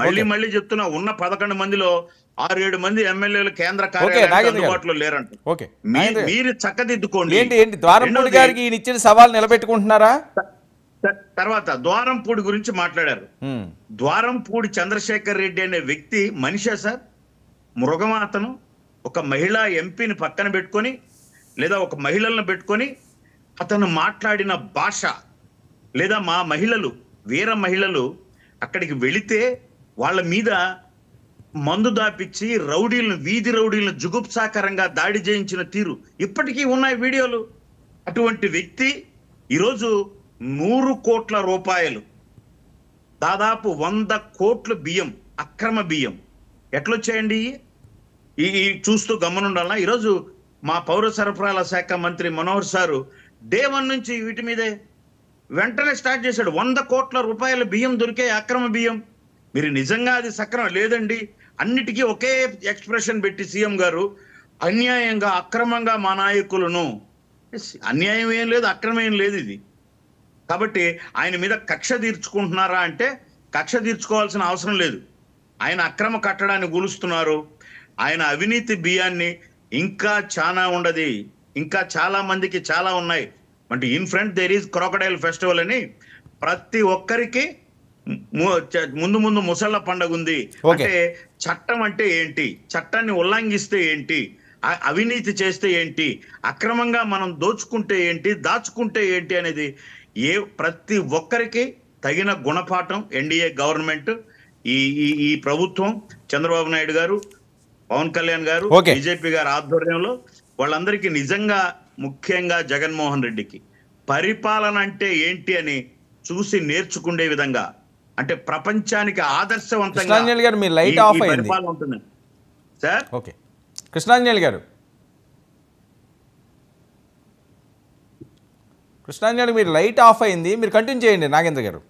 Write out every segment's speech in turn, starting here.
మళ్ళీ మళ్ళీ చెప్తున్నా, ఉన్న 11 మందిలో 6-7 మంది ఎమ్మెల్యేలు కేంద్ర కార్యాలయానికి అందుబాటులో లేరంట. మీరు చక్కదిద్దుకోండి. ఏంటి ద్వారంపూడి గారికి ఈయన ఇచ్చిన సవాల్ నిలబెట్టుకుంటున్నారా? తర్వాత ద్వారంపూడి గురించి మాట్లాడారు. ద్వారంపూడి చంద్రశేఖర్ రెడ్డి అనే వ్యక్తి మనిషా సార్? మృగమా అతను? ఒక మహిళా ఎంపీని పక్కన పెట్టుకొని లేదా ఒక మహిళలను పెట్టుకొని అతను మాట్లాడిన భాష, లేదా మా మహిళలు, వీర మహిళలు అక్కడికి వెళితే వాళ్ళ మీద మందు దాపిచ్చి రౌడీలను, వీధి రౌడీలను జుగుప్సాకరంగా దాడి చేయించిన తీరు ఇప్పటికీ ఉన్నాయి వీడియోలు. అటువంటి వ్యక్తి ఈరోజు 100 కోట్ల రూపాయలు, దాదాపు 100 కోట్ల బియ్యం, అక్రమ బియ్యం ఎట్లొచ్చాయండి? ఈ చూస్తూ గమనుండాలా? ఈరోజు మా పౌర సరఫరాల శాఖ మంత్రి మనోహర్ సారు డే 1 నుంచి వీటి మీదే వెంటనే స్టార్ట్ చేశాడు. 100 కోట్ల రూపాయల బియ్యం దొరికే, అక్రమ బియ్యం. మీరు నిజంగా అది సక్రమం లేదండి, అన్నిటికీ ఒకే ఎక్స్ప్రెషన్ పెట్టి సీఎం గారు అన్యాయంగా, అక్రమంగా మా నాయకులను, అన్యాయం ఏం లేదు, అక్రమం ఏం లేదు ఇది. కాబట్టి ఆయన మీద కక్ష తీర్చుకుంటున్నారా అంటే కక్ష తీర్చుకోవాల్సిన అవసరం లేదు. ఆయన అక్రమ కట్టడాన్ని గులుస్తున్నారు. ఆయన అవినీతి బియ్యాన్ని ఇంకా చాలా ఉండదు, ఇంకా చాలా మందికి చాలా ఉన్నాయి. అంటే in front there is crocodile festival అని ప్రతి ఒక్కరికి ముందు ముసళ్ళ పండుగ ఉంది. అంటే చట్టం అంటే ఏంటి, చట్టాన్ని ఉల్లంఘిస్తే ఏంటి, అవినీతి చేస్తే ఏంటి, అక్రమంగా మనం దోచుకుంటే ఏంటి, దాచుకుంటే ఏంటి అనేది ప్రతి ఒక్కరికి తగిన గుణపాఠం ఎన్డీఏ గవర్నమెంట్, ఈ ప్రభుత్వం, చంద్రబాబు నాయుడు గారు, పవన్ కళ్యాణ్ గారు, బీజేపీ గారి ఆధ్వర్యంలో వాళ్ళందరికీ నిజంగా, ముఖ్యంగా జగన్మోహన్ రెడ్డికి పరిపాలన అంటే ఏంటి అని చూసి నేర్చుకునే విధంగా, అంటే ప్రపంచానికి ఆదర్శవంతంగా పరిపాలన ఉంటుంది సార్. కృష్ణాంజలి గారు, కృష్ణాంజలి మీరు లైట్ ఆఫ్ అయింది, మీరు కంటిన్యూ చేయండి నాగేంద్ర గారు.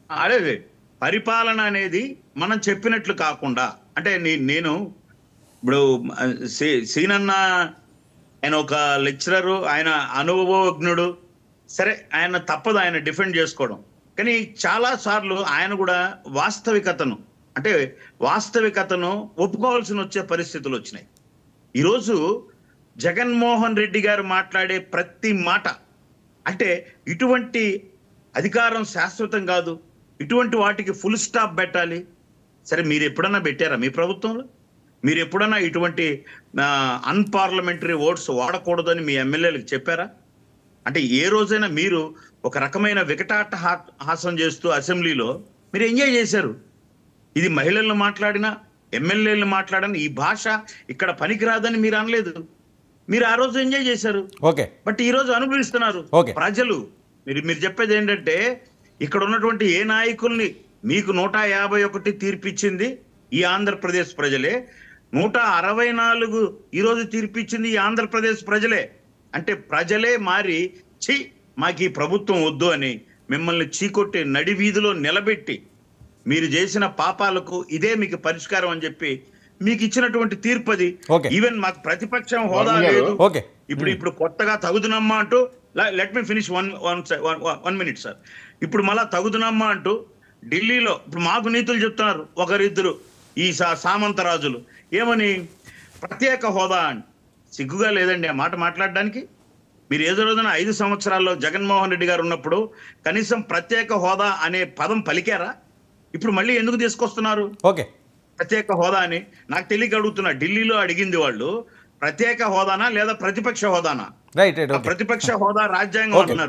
అదే పరిపాలన అనేది మనం చెప్పినట్లు కాకుండా, అంటే నేను ఇప్పుడు సీనన్న ఆయన ఒక లెక్చరరు, ఆయన అనుభవజ్ఞుడు, సరే ఆయన తప్పదు ఆయన డిఫెండ్ చేసుకోవడం. కానీ చాలా సార్లు ఆయన కూడా వాస్తవికతను ఒప్పుకోవాల్సిన వచ్చే పరిస్థితులు వచ్చినాయి. ఈరోజు జగన్మోహన్ రెడ్డి గారు మాట్లాడే ప్రతి మాట, అంటే ఇటువంటి అధికారం శాశ్వతం కాదు, ఇటువంటి వాటికి ఫుల్ స్టాప్ పెట్టాలి. సరే మీరు ఎప్పుడన్నా పెట్టారా మీ ప్రభుత్వంలో? మీరు ఎప్పుడన్నా ఇటువంటి అన్పార్లమెంటరీ ఓట్స్ వాడకూడదని మీ ఎమ్మెల్యేలకు చెప్పారా? అంటే ఏ రోజైనా మీరు ఒక రకమైన వికటాటహాసం చేస్తూ అసెంబ్లీలో మీరు ఎంజాయ్ చేశారు? ఇది మహిళలను మాట్లాడినా, ఎమ్మెల్యేలను మాట్లాడినా ఈ భాష ఇక్కడ పనికిరాదని మీరు అనలేదు. మీరు ఆ రోజు ఎంజాయ్ చేశారు. బట్ ఈ రోజు అనుభవిస్తున్నారు ప్రజలు. మీరు చెప్పేది ఏంటంటే, ఇక్కడ ఉన్నటువంటి ఏ నాయకుల్ని మీకు 151 తీర్పిచ్చింది ఈ ఆంధ్రప్రదేశ్ ప్రజలే, 164 ఈరోజు తీర్పిచ్చింది ఈ ఆంధ్రప్రదేశ్ ప్రజలే. అంటే ప్రజలే మారి మాకు ఈ ప్రభుత్వం వద్దు అని మిమ్మల్ని చీకొట్టి నడి వీధిలో నిలబెట్టి మీరు చేసిన పాపాలకు ఇదే మీకు పరిష్కారం అని చెప్పి మీకు ఇచ్చినటువంటి తీర్పది. ఈవెన్ మాకు ప్రతిపక్షం హోదా లేదు. ఇప్పుడు కొత్తగా తగుదునమ్మా అంటూ, let me finish one minute sir. ఇప్పుడు మళ్ళా తగుదునమ్మా అంటూ ఢిల్లీలో ఇప్పుడు మాకు నీతులు చెప్తున్నారు ఒకరిద్దరు, ఈ సామంతరాజులు. ఏమని? ప్రత్యేక హోదా అని. సిగ్గుగా లేదండి ఆ మాట మాట్లాడడానికి? మీరు ఏదో రోజున 5 సంవత్సరాల్లో జగన్మోహన్ రెడ్డి గారు ఉన్నప్పుడు కనీసం ప్రత్యేక హోదా అనే పదం పలికారా? ఇప్పుడు మళ్ళీ ఎందుకు తీసుకొస్తున్నారు ప్రత్యేక హోదా అని? నాకు తెలియక అడుగుతున్నా. ఢిల్లీలో అడిగింది వాళ్ళు ప్రత్యేక హోదానా లేదా ప్రతిపక్ష హోదానా? ప్రతిపక్ష హోదా రాజ్యాంగం అంటున్నారు.